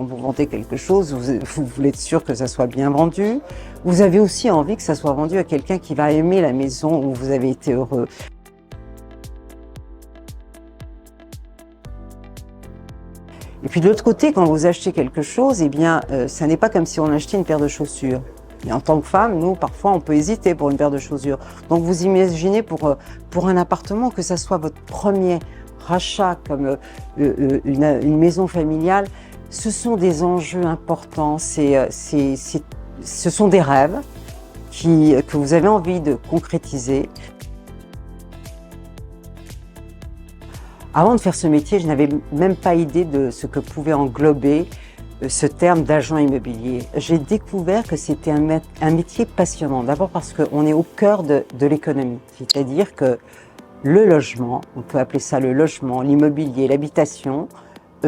quand vous vendez quelque chose, vous voulez être sûr que ça soit bien vendu. Vous avez aussi envie que ça soit vendu à quelqu'un qui va aimer la maison où vous avez été heureux. Et puis de l'autre côté, quand vous achetez quelque chose, eh bien, ça n'est pas comme si on achetait une paire de chaussures. Et en tant que femme, nous, parfois, on peut hésiter pour une paire de chaussures. Donc vous imaginez pour un appartement, que ça soit votre premier rachat comme une maison familiale, ce sont des enjeux importants, ce sont des rêves que vous avez envie de concrétiser. Avant de faire ce métier, je n'avais même pas idée de ce que pouvait englober ce terme d'agent immobilier. J'ai découvert que c'était un métier passionnant. D'abord parce qu'on est au cœur de l'économie. C'est-à-dire que le logement, on peut appeler ça le logement, l'immobilier, l'habitation,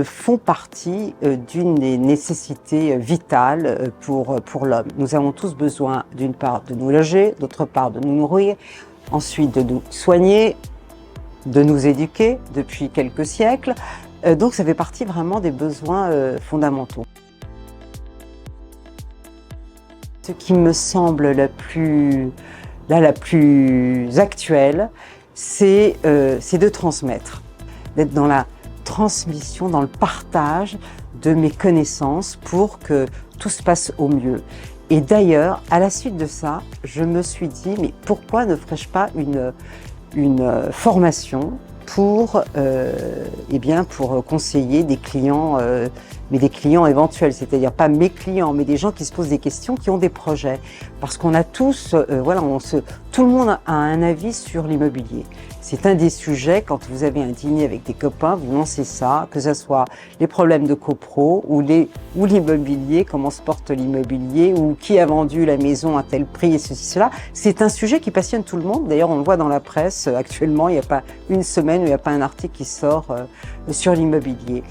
font partie d'une des nécessités vitales pour l'homme. Nous avons tous besoin, d'une part, de nous loger, d'autre part, de nous nourrir, ensuite de nous soigner, de nous éduquer depuis quelques siècles. Donc ça fait partie vraiment des besoins fondamentaux. Ce qui me semble la plus actuelle, c'est de transmettre, d'être dans la transmission, dans le partage de mes connaissances pour que tout se passe au mieux. Et d'ailleurs, à la suite de ça, je me suis dit, mais pourquoi ne ferais-je pas une formation pour conseiller des clients, mais des clients éventuels, c'est-à-dire pas mes clients, mais des gens qui se posent des questions, qui ont des projets. Parce qu'on a tous, tout le monde a un avis sur l'immobilier. C'est un des sujets, quand vous avez un dîner avec des copains, vous lancez ça, que ce soit les problèmes de copro ou l'immobilier, comment se porte l'immobilier, ou qui a vendu la maison à tel prix et ceci, cela. C'est un sujet qui passionne tout le monde. D'ailleurs, on le voit dans la presse actuellement, il n'y a pas une semaine où il n'y a pas un article qui sort sur l'immobilier.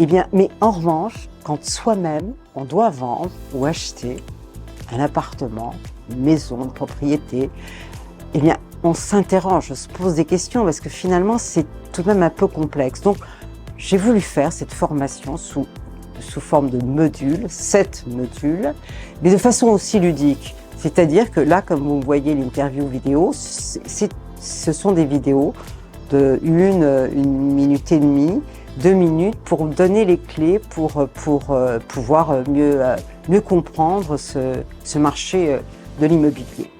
Eh bien, mais en revanche, quand soi-même, on doit vendre ou acheter un appartement, une maison, une propriété, eh bien, on s'interroge, on se pose des questions parce que finalement, c'est tout de même un peu complexe. Donc, j'ai voulu faire cette formation sous forme de modules, 7 modules, mais de façon aussi ludique. C'est-à-dire que là, comme vous voyez l'interview vidéo, ce sont des vidéos de 1 minute et demie, 2 minutes pour donner les clés pour pouvoir mieux comprendre ce marché de l'immobilier.